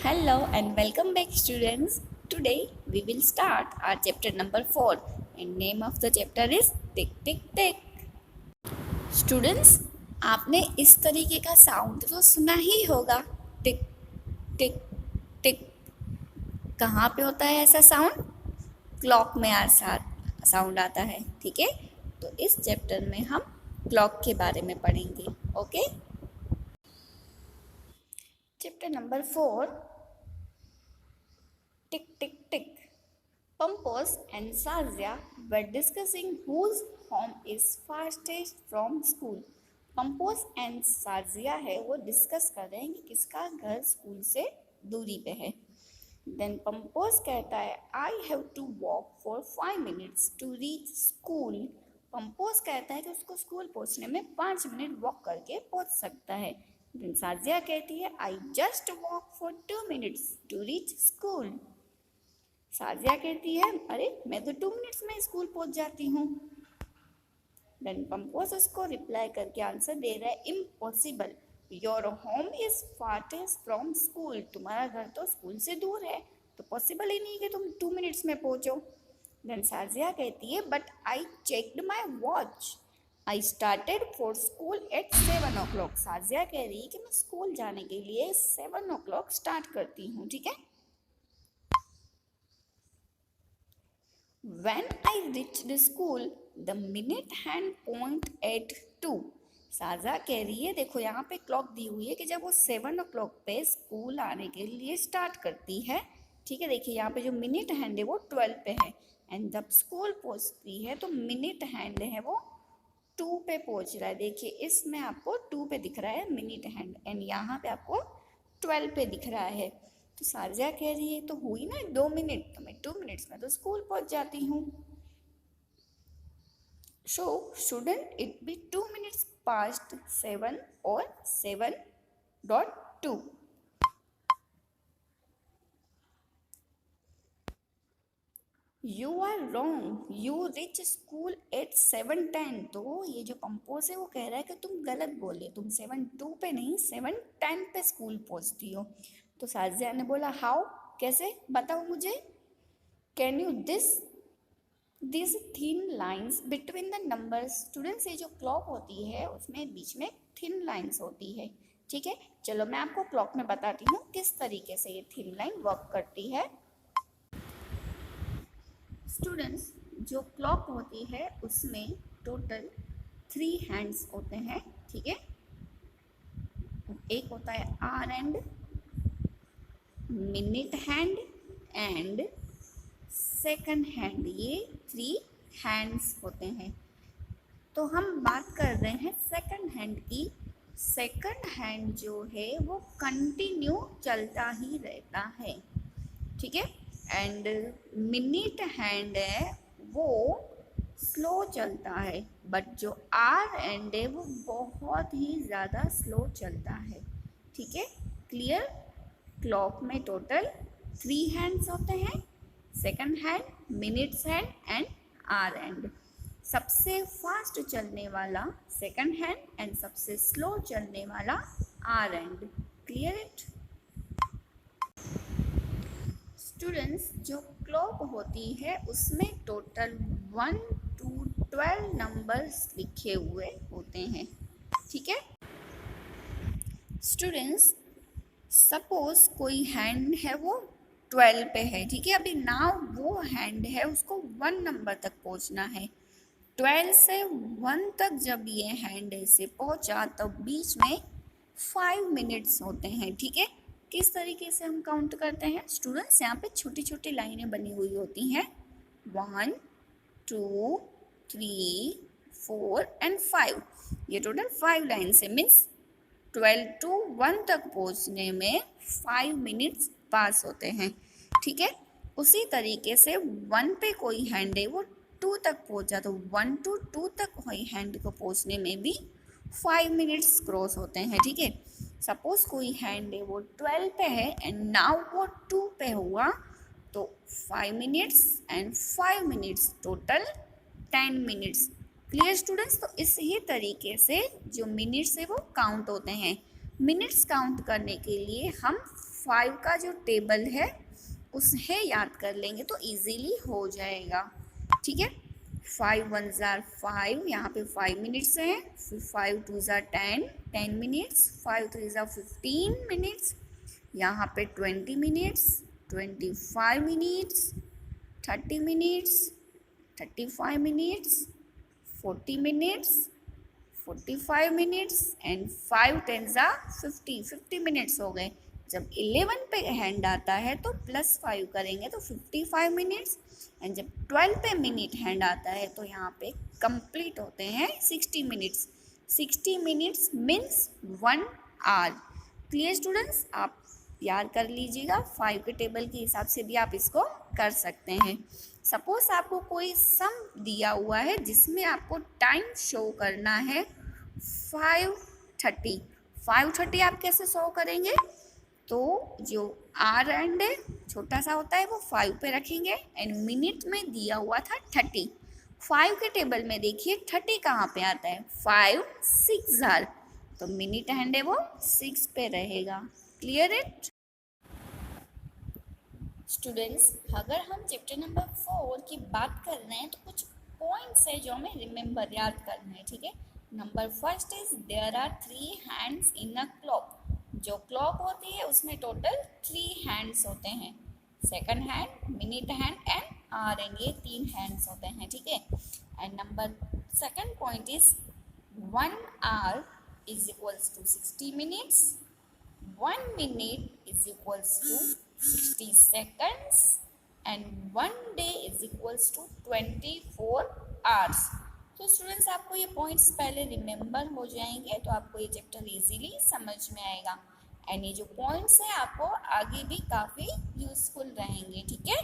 Hello and welcome back students. Today we will start our chapter number 4 and name of the chapter is Tick Tick Tick. Students, आपने इस तरीके का sound तो सुना ही होगा, टिक टिक टिक। कहाँ पे होता है ऐसा साउंड? क्लॉक में साउंड आता है, ठीक है। तो इस चैप्टर में हम क्लॉक के बारे में पढ़ेंगे, okay. Chapter number 4, tick tick tick. Pampos and Sazia were discussing whose home is fastest from school. Pampos and Sazia है वो डिस्कस कर रहे हैं कि किसका घर स्कूल से दूरी पे है. Then Pampos कहता है I have to walk for 5 minutes to reach school. Pampos कहता है कि उसको स्कूल पहुंचने में 5 मिनट वॉक करके पहुंच सकता है. Then Sazia कहती है I just walk for 2 minutes to reach school. Sajiya कहती है अरे मैं तो 2 मिनट्स में स्कूल पहुंच जाती हूँ. देन पंपोस उसको रिप्लाई करके आंसर दे रहा है impossible, your home is farthest from school. तुम्हारा घर तो स्कूल से दूर है, तो पॉसिबल ही नहीं कि तुम 2 मिनट्स में पहुंचो. देन साजिया कहती है but I checked my watch, I started for school eight 7 o'clock. Sajiya कह रही है कि मैं स्कूल जाने के लिए 7 o'clock स्टार्ट करती हूँ, ठीक है. When I reached the school, the minute hand point at 2. साजा कह रही है देखो यहाँ पे क्लॉक दी हुई है कि जब वो 7 o'clock पे स्कूल आने के लिए स्टार्ट करती है, ठीक है. देखिए यहाँ पे जो मिनट हैंड है वो 12 पे है एंड जब स्कूल पहुँचती है तो मिनट हैंड है वो 2 पे पहुँच रहा है. देखिए इसमें आपको 2 पे दिख रहा है मिनट हैंड एंड यहाँ पे आपको 12 पे दिख रहा है. तो सारजा कह रही है तो हुई ना 2 मिनट, तो मैं 2 मिनट्स में तो स्कूल पहुंच जाती हूँ. So shouldn't it be 2 minutes past 7 और 7.2. You are wrong, you reach school at 7:10. तो ये जो पंपोज है वो कह रहा है कि तुम गलत बोले, तुम 7:2 पे नहीं 7:10 पे स्कूल पहुंचती हो. तो साजिया ने बोला हाउ, कैसे, बताओ मुझे. Can you this thin lines between the numbers. Students ये जो क्लॉक होती है उसमें बीच में थिन लाइन्स होती है, ठीक है. चलो मैं आपको क्लॉक में बताती हूँ किस तरीके से ये थिन लाइन वर्क करती है. स्टूडेंट्स जो क्लॉक होती है उसमें टोटल 3 हैंड्स होते हैं, ठीक है. एक होता है hour hand, minute hand and second hand. ये 3 हैंड्स होते हैं. तो हम बात कर रहे हैं सेकंड हैंड की. सेकंड हैंड जो है वो कंटिन्यू चलता ही रहता है, ठीक है. एंड मिनट हैंड है वो स्लो चलता है, बट जो आर एंड है वो बहुत ही ज़्यादा स्लो चलता है, ठीक है. क्लियर. क्लॉक में टोटल 3 हैंड्स होते हैं, second hand, minutes hand and hour hand. सबसे फास्ट चलने वाला सेकंड हैंड एंड सबसे स्लो चलने वाला hour hand. Clear it. Students जो क्लॉक होती है उसमें टोटल 1 to 12 नंबर्स लिखे हुए होते हैं, ठीक है. स्टूडेंट्स सपोज कोई हैंड है वो 12 पे है, ठीक है. अभी नाउ वो हैंड है उसको 1 नंबर तक पहुंचना है. 12 से 1 तक जब ये हैंड ऐसे पहुंचा तो बीच में 5 मिनट्स होते हैं, ठीक है. किस तरीके से हम काउंट करते हैं स्टूडेंट्स, यहाँ पे छोटी छोटी लाइनें बनी हुई होती हैं. 1 2 3 4 एंड 5. ये टोटल 5 लाइन्स है. मीन्स 12 to 1 तक पहुंचने में 5 मिनट्स पास होते हैं, ठीक है. उसी तरीके से 1 पे कोई हैंड है वो 2 तक पहुंचा तो 1 to 2 तक कोई हैंड को पहुंचने में भी 5 मिनट्स क्रॉस होते हैं, ठीक है. सपोज कोई हैंड है वो 12 पे है एंड नाउ वो 2 पे हुआ तो 5 minutes and 5 minutes total 10 minutes. Clear students. तो इसी तरीके से जो मिनट्स है वो काउंट होते हैं. मिनट्स काउंट करने के लिए हम 5 का जो टेबल है उसे याद कर लेंगे तो इजीली हो जाएगा। ठीक है, 5 1 जार 5, यहाँ पे 5 मिनट्स हैं, फिर 5 2 जार 10 10 मिनट्स, 5 3 जार 15 मिनट्स, यहाँ पे 20 minutes, 25 minutes, 30 minutes, 35 minutes, 40 minutes, 45 minutes and 5 10 ज़ा 50 मिनट्स हो गए। जब 11 पे हैंड आता है तो +5 करेंगे तो 55 मिनट्स, एंड जब 12 पे मिनट हैंड आता है तो यहाँ पे कंप्लीट होते हैं 60 minutes. 60 minutes means 1 hour. Clear students, आप याद कर लीजिएगा, 5 के टेबल के हिसाब से भी आप इसको कर सकते हैं। सपोज आपको कोई सम दिया हुआ है जिसमें आपको टाइम शो करना है 5:30। 5:30 आप कैसे शो करेंगे? तो जो आर एंड छोटा सा होता है वो 5 पे रखेंगे एंड मिनट में दिया हुआ था 30। 5 के टेबल में देखिए 30 कहाँ पे आता है? 5 6 जार, तो मिनट हैंड है वो 6 पे रहेगा। Clear it students? अगर हम चैप्टर नंबर 4 की बात कर रहे हैं तो कुछ पॉइंट्स है जो हमें रिमेंबर याद करना है। ठीक है, number first is there are 3 hands in a clock. जो क्लॉक होती है उसमें टोटल 3 हैंड्स होते हैं। Second hand, minute hand and hour hand, ये 3 हैंड्स होते हैं। ठीक है, and number second point is 1 hour is equals to 60 minutes, 1 minute is equals to 60 seconds and 1 day is equals to 24 hours। तो students आपको ये पॉइंट्स पहले remember हो जाएंगे तो आपको ये चैप्टर इजीली समझ में आएगा, एंड ये जो पॉइंट्स हैं आपको आगे भी काफ़ी यूजफुल रहेंगे। ठीक है,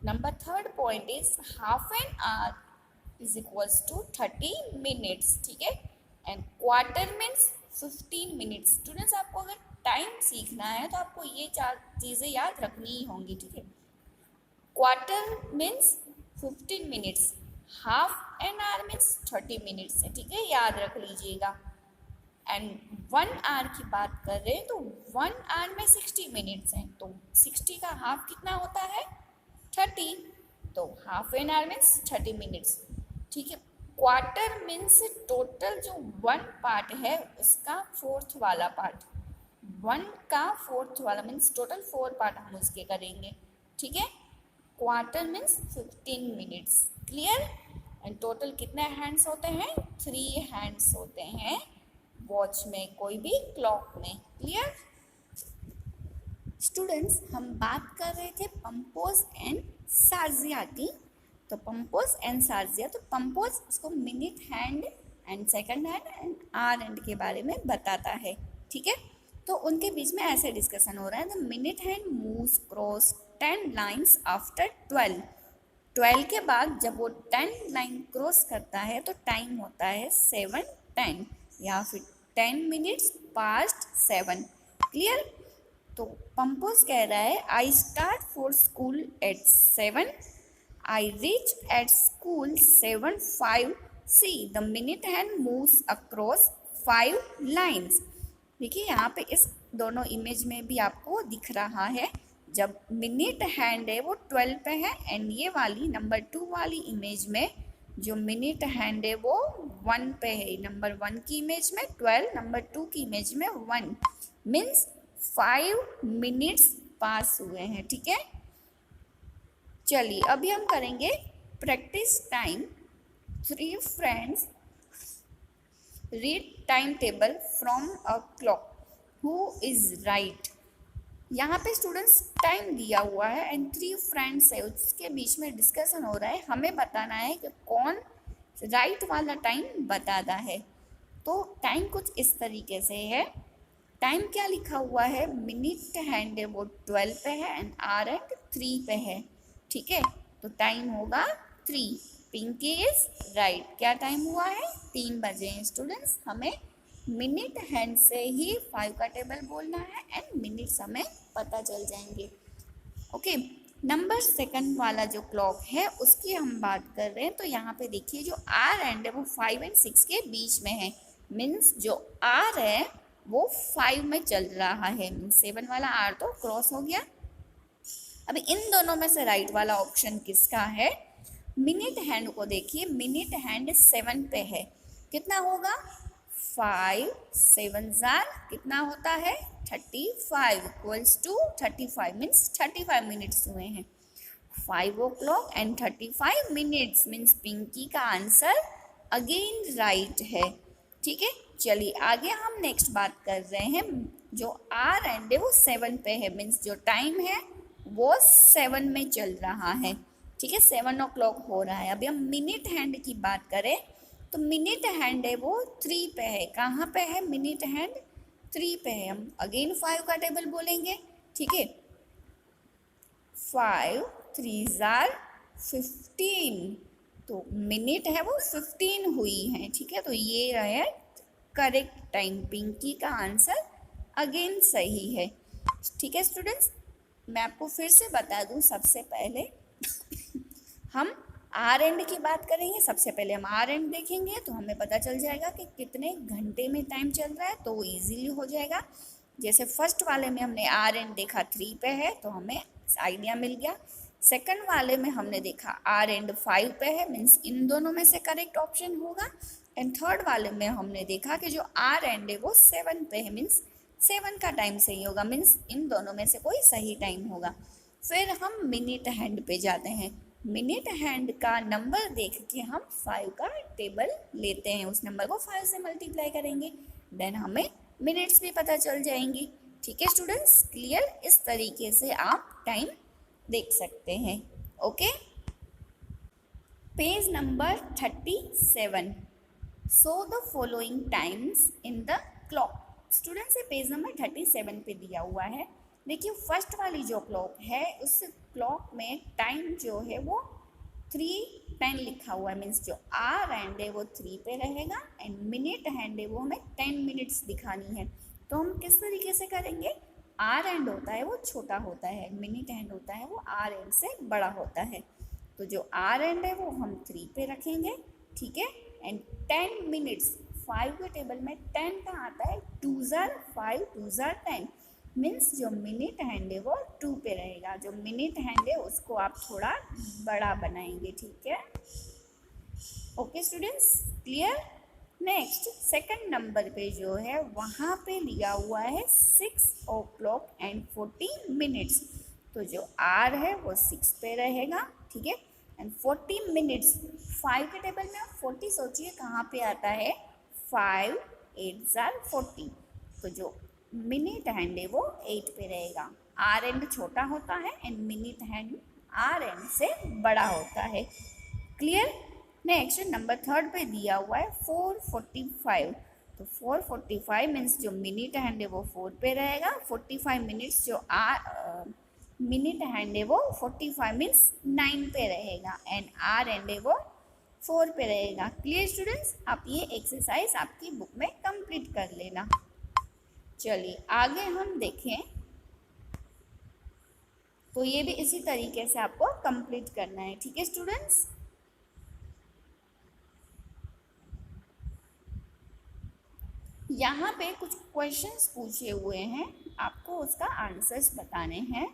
number third point is half an hour is equals to 30 minutes. ठीक है, and quarter means 15 minutes. Students आपको अगर टाइम सीखना है तो आपको ये 4 चीज़ें याद रखनी ही होंगी। ठीक है, quarter means 15 minutes, half an hour means 30 minutes है। ठीक है, याद रख लीजिएगा। एंड 1 आवर की बात कर रहे हैं तो 1 आवर में 60 मिनट्स हैं, तो 60 का हाफ कितना होता है? 30, तो half an hour means 30 minutes. ठीक है, क्वार्टर मीन्स टोटल जो 1 पार्ट है उसका 4th वाला पार्ट, 1 का 4th वाला मीन्स टोटल 4 पार्ट हम उसके करेंगे। ठीक है, quarter means 15 minutes. Clear, and total कितने हैंड्स होते हैं? 3 हैंड्स होते हैं वॉच में, कोई भी क्लॉक में। क्लियर स्टूडेंट्स, हम बात कर रहे थे पंपोज एंड सार्जिया की। तो पंपोज एंड सार्जिया, तो पंपोज उसको minute hand and second hand and hour hand के बारे में बताता है। ठीक है, तो उनके बीच में ऐसे डिस्कशन हो रहा है, the minute hand moves cross 10 lines after 12। 12 के बाद जब वो 10 लाइन क्रॉस करता है तो टाइम होता है 7:10 या फिर 10 मिनट्स पास्ट 7। क्लियर, तो पंपोज कह रहा है I start for school eight 7, I reach at school 7:05, see the minute hand moves across 5 lines. देखिए यहाँ पे इस दोनों इमेज में भी आपको दिख रहा है, जब मिनट हैंड है वो 12 पे है एंड ये वाली नंबर 2 वाली इमेज में जो मिनट हैंड है वो 1 पे है। नंबर 1 की इमेज में 12, नंबर 2 की इमेज में 1, मीन्स 5 मिनट्स पास हुए हैं। ठीक है, चलिए अभी हम करेंगे practice time. 3 friends read time table from a clock, who is right. यहाँ पे स्टूडेंट्स टाइम दिया हुआ है एंड 3 फ्रेंड्स है, उसके बीच में डिस्कशन हो रहा है, हमें बताना है कि कौन राइट वाला टाइम बताता है। तो टाइम कुछ इस तरीके से है, टाइम क्या लिखा हुआ है? मिनट हैंड है वो 12 पे है एंड आवर हैंड 3 पे है। ठीक है, तो टाइम होगा 3। Pinky is right. क्या टाइम हुआ है? 3 बजे हैं स्टूडेंट्स। हमें मिनट हैंड से ही 5 का टेबल बोलना है एंड मिनट्स हमें पता चल जाएंगे। ओके, नंबर सेकंड वाला जो क्लॉक है उसकी हम बात कर रहे हैं, तो यहाँ पे देखिए जो आर एंड है वो 5 और 6 के बीच में है, मीन्स जो आर है वो 5 में चल रहा है, मीन्स 7 वाला आर तो क्रॉस हो गया। अभी इन दोनों में से राइट वाला ऑप्शन किसका है? मिनट हैंड को देखिए, मिनट हैंड 7 पे है, कितना होगा? 5 7 जार कितना होता है? 35 इक्वल्स टू 35 मीन्स 35 मिनट्स हुए हैं। 5 o'clock and 35 minutes means Pinky का आंसर अगेन राइट है। ठीक है, चलिए आगे हम नेक्स्ट बात कर रहे हैं। जो आर एंड है वो 7 पे है, मीन्स जो टाइम है वो 7 में चल रहा है। ठीक है, 7 o'clock हो रहा है। अभी हम मिनट हैंड की बात करें तो मिनट हैंड है वो 3 पे है। कहाँ पे है मिनट हैंड? 3 पे है। हम अगेन 5 का टेबल बोलेंगे। ठीक है, 5 3 जार 15, तो मिनट है वो 15 हुई है। ठीक है, तो ये रहे करेक्ट टाइम। पिंकी का आंसर अगेन सही है। ठीक है स्टूडेंट्स, मैं आपको फिर से बता दूं, सबसे पहले हम आर एंड की बात करेंगे। सबसे पहले हम आर एंड देखेंगे तो हमें पता चल जाएगा कि कितने घंटे में टाइम चल रहा है, तो इजीली हो जाएगा। जैसे फर्स्ट वाले में हमने आर एंड देखा 3 पे है, तो हमें आइडिया मिल गया। सेकंड वाले में हमने देखा आर एंड 5 पे है, मीन्स इन दोनों में से करेक्ट ऑप्शन होगा। एंड थर्ड वाले में हमने देखा कि जो आर एंड है वो 7 पे है, मीन्स 7 का टाइम सही होगा, मीन्स इन दोनों में से कोई सही टाइम होगा। फिर हम मिनट हैंड पे जाते हैं। मिनट हैंड का नंबर देख के हम 5 का टेबल लेते हैं, उस नंबर को 5 से मल्टीप्लाई करेंगे, देन हमें मिनट्स भी पता चल जाएंगी। ठीक है स्टूडेंट्स, क्लियर? इस तरीके से आप टाइम देख सकते हैं। Okay, page number 37, so the following times in the clock. Students, ये पेज नंबर 37 पे दिया हुआ है। देखिए फर्स्ट वाली जो क्लॉक है उस क्लॉक में टाइम जो है वो 3:10 लिखा हुआ है, मीन्स जो आर हैंड है वो 3 पे रहेगा एंड मिनट हैंड है वो हमें 10 मिनट्स दिखानी है। तो हम किस तरीके से करेंगे? आर हैंड होता है वो छोटा होता है, मिनट हैंड होता है वो आर हैंड से बड़ा होता है। तो जो आर हैंड है वो हम 3 पे रखेंगे। ठीक है, एंड 10 मिनट्स, 5 के टेबल में 10 का आता है, 2 जार 5 2 जार 10, मीन्स जो मिनट हैंड है वो 2 पे रहेगा। जो मिनट हैंड है उसको आप थोड़ा बड़ा बनाएंगे। ठीक है, okay students, clear? Next second number पे जो है वहाँ पे लिया हुआ है 6 o'clock एंड 40 मिनट्स। तो जो आर है वो 6 पे रहेगा। ठीक है, एंड 40 मिनट्स, 5 के टेबल में आप 40 सोचिए कहाँ पे आता है? 5 8 जार 40, तो जो मिनट हैंड है वो 8 पे रहेगा। आर एंड छोटा होता है and minute hand hour hand से बड़ा होता है। क्लियर? नेक्स्ट नंबर थर्ड पे दिया हुआ है 4:45, तो 4:45 मीन्स जो मिनट हैंड है वो 4 पे रहेगा। 45 मिनट्स जो मिनट हैंड है वो 45 मीन्स 9 पे रहेगा एंड आर हैंड है वो 4 पे रहेगा। Clear students? आप ये एक्सरसाइज आपकी बुक में कंप्लीट कर लेना। चलिए आगे हम देखें, तो ये भी इसी तरीके से आपको कंप्लीट करना है। ठीक है स्टूडेंट्स, यहाँ पे कुछ क्वेश्चंस पूछे हुए हैं, आपको उसका आंसर्स बताने हैं।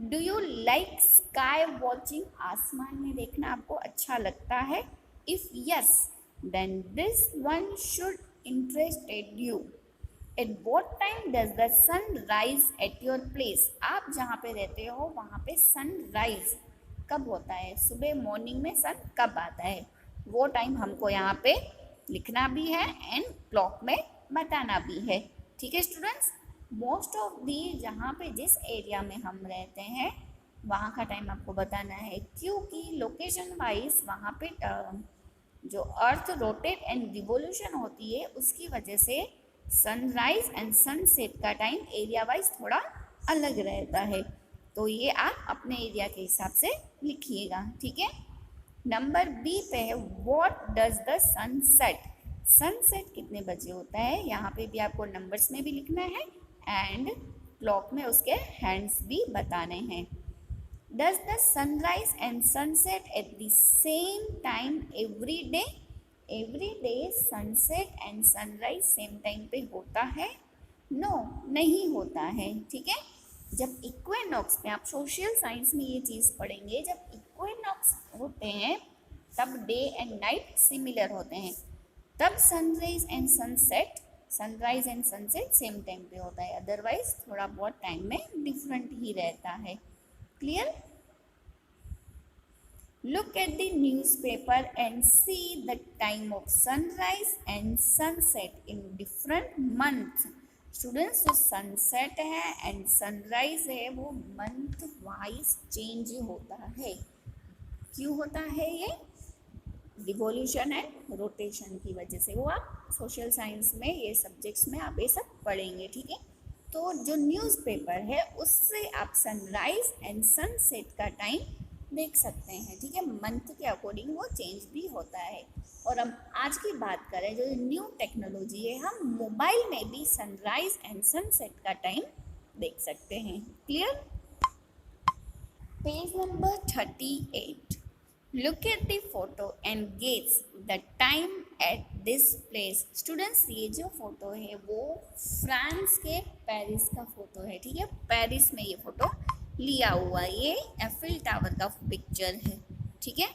Do you like sky watching? आसमान में देखना आपको अच्छा लगता है? If yes then this one should interested you. At what time does the sun rise at your place? आप जहाँ पे रहते हो वहाँ पे सन राइज कब होता है? सुबह मॉर्निंग में सन कब आता है? वो टाइम हमको यहाँ पे लिखना भी है एंड क्लॉक में बताना भी है। ठीक है स्टूडेंट्स, मोस्ट ऑफ दी जहाँ पे जिस एरिया में हम रहते हैं वहाँ का टाइम आपको बताना है, क्योंकि लोकेशन वाइज वहाँ पे जो अर्थ रोटेट एंड रिवोल्यूशन होती है उसकी वजह से सनराइज एंड सनसेट का टाइम एरिया वाइज थोड़ा अलग रहता है। तो ये आप अपने एरिया के हिसाब से लिखिएगा। ठीक है, नंबर बी पे है what does the sunset? Sunset कितने बजे होता है? यहाँ पे भी आपको नंबर्स में भी लिखना है एंड क्लॉक में उसके हैंड्स भी बताने हैं। Does the sunrise and sunset at the same time every day? Every day sunset and sunrise same time पे होता है? नो, नहीं होता है। ठीक है, जब इक्विनॉक्स पे, आप सोशल साइंस में ये चीज़ पढ़ेंगे, जब इक्विनॉक्स होते हैं तब डे एंड नाइट सिमिलर होते हैं, तब sunrise and sunset same time पे होता है, अदरवाइज थोड़ा बहुत टाइम में डिफरेंट ही रहता है। Clear? Look at the newspaper and see the time of sunrise and sunset in different months. Students, जो सनसेट है एंड सनराइज है वो मंथ वाइज चेंज होता है। क्यों होता है? ये रिवॉल्यूशन एंड रोटेशन की वजह से। वो आप सोशल साइंस में, ये सब्जेक्ट्स में आप ये सब पढ़ेंगे। ठीक है, तो जो न्यूज़पेपर है उससे आप सनराइज एंड सनसेट का टाइम देख सकते हैं। ठीक है, मंथ के अकॉर्डिंग वो चेंज भी होता है। और हम आज की बात करें, जो न्यू टेक्नोलॉजी है, हम मोबाइल में भी सनराइज एंड सनसेट का टाइम देख सकते हैं। Clear? Page number 38। Look at the photo and guess the time at this place. Students, ये जो फोटो है वो फ्रांस के पेरिस का फोटो है। ठीक है, पेरिस में ये फोटो लिया हुआ, ये एफिल टावर का पिक्चर है। ठीक है,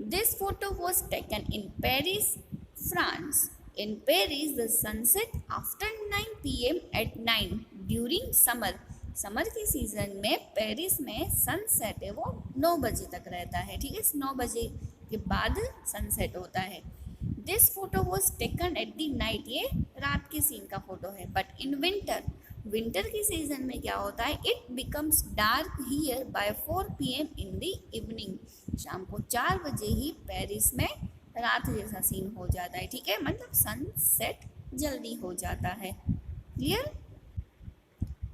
this photo was taken in Paris, France. In Paris the sunset after 9 PM at 9 during summer. Summer के सीजन में पेरिस में सनसेट है वो 9 बजे तक रहता है। ठीक है, 9 बजे के बाद सनसेट होता है। This photo was taken at the night, ये रात के सीन का फोटो है। बट इन विंटर की सीजन में क्या होता है? It becomes dark here bye 4 PM in the evening. शाम को 4 बजे ही पेरिस में रात जैसा सीन हो जाता है। ठीक है, मतलब सनसेट जल्दी हो जाता है। क्लियर?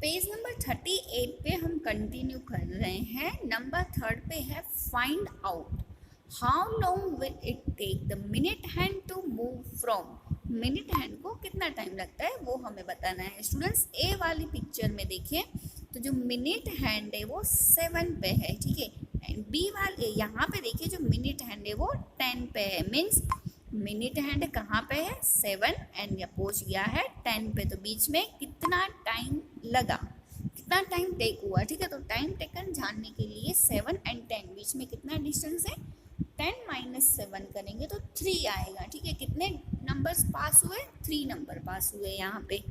पेज नंबर 38 पे हम कंटिन्यू कर रहे हैं। नंबर 3 पे है find out how long will it take the minute hand to move from. Minute hand को कितना टाइम लगता है वो हमें बताना है। स्टूडेंट्स, ए वाली पिक्चर में देखिए तो जो मिनट हैंड है वो 7 पे है। ठीक है, एंड बी वाले यहाँ पे देखिए जो मिनट हैंड है वो 10 पे है। मीन्स मिनट हैंड कहाँ पे है? 7 एंड ये पहुँच गया है 10 पे। तो बीच में कितना टाइम लगा, कितना टाइम टेक हुआ? ठीक है, तो टाइम टेकन जानने के लिए 7 एंड 10 बीच में कितना डिस्टेंस है? 10 - 7 करेंगे तो 3 आएगा। ठीक है, कितने नंबर्स पास हुए? 3 नंबर पास हुए यहाँ पे।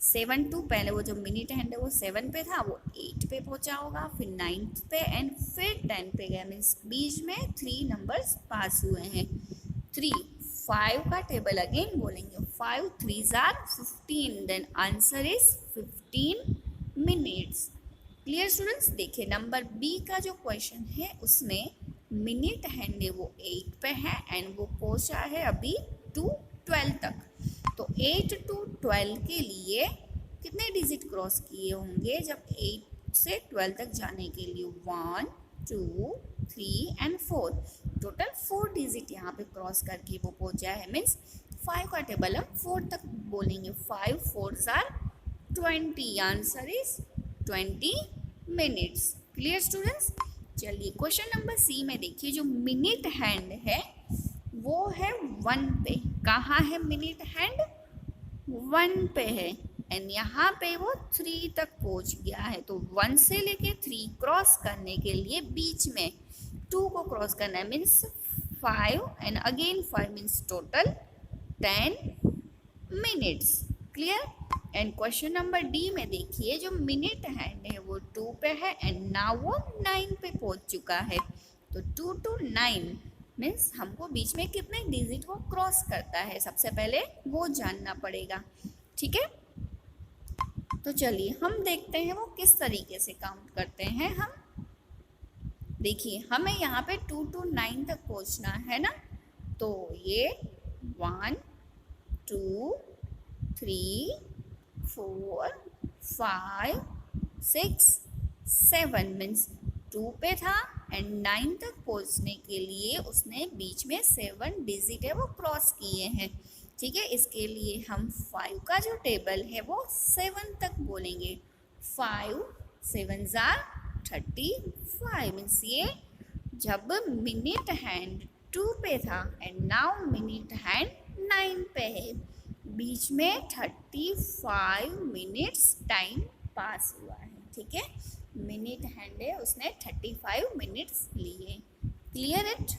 7 to पहले वो जो मिनट हैंड है वो 7 पे था, वो 8 पे पहुँचा होगा, फिर 9 पे एंड फिर 10 पे गया। मीन्स बीच में 3 नंबर्स पास हुए हैं। 5 का टेबल अगेन बोलेंगे। 5 3s are 15, then answer is 15 minutes. Clear students? देखिए नंबर बी का जो क्वेश्चन है उसमें मिनट हैंड है वो 8 पे है एंड वो पहुंचा है अभी to 12 तक। तो 8 to 12 के लिए कितने डिजिट क्रॉस किए होंगे? जब 8 से 12 तक जाने के लिए 1 2 3 एंड 4, टोटल 4 डिजिट यहाँ पे क्रॉस करके वो पहुंचा है। मीन्स 5 का टेबल हम 4 तक बोलेंगे। 5 4s are 20, answer is 20 minutes. Clear students? चलिए क्वेश्चन नंबर सी में देखिए, जो मिनट हैंड है वो है 1 पे। कहाँ है मिनट हैंड? 1 पे है एंड यहाँ पे वो 3 तक पहुँच गया है। तो 1 से लेके 3 क्रॉस करने के लिए बीच में 2 को क्रॉस करना है। Means 5 and again 5 means total 10 minutes. Clear? And question number D में देखिए, जो मिनट हैंड है वो 2 पे है एंड नाउ वो 9 पे पहुंच चुका है। तो 2 to 9 मीन्स हमको बीच में कितने डिजिट वो क्रॉस करता है, सबसे पहले वो जानना पड़ेगा। ठीक है, तो चलिए हम देखते हैं वो किस तरीके से काउंट करते हैं। हम देखिए हमें यहाँ पे 2 to 9 तक पहुँचना है ना, तो ये 1 2 3 4 5 6 7 मीन्स 2 पे था एंड 9 तक पहुंचने के लिए उसने बीच में 7 डिजिट है वो क्रॉस किए हैं। ठीक है, इसके लिए हम 5 का जो टेबल है वो 7 तक बोलेंगे। 5 7s are 35 मीन्स ये जब मिनट हैंड 2 पे था एंड नाउ मिनट हैंड 9 पे है। बीच में 35 मिनट्स टाइम पास हुआ है। ठीक है, मिनट हैंड है, उसने 35 मिनट्स लिए। Clear it?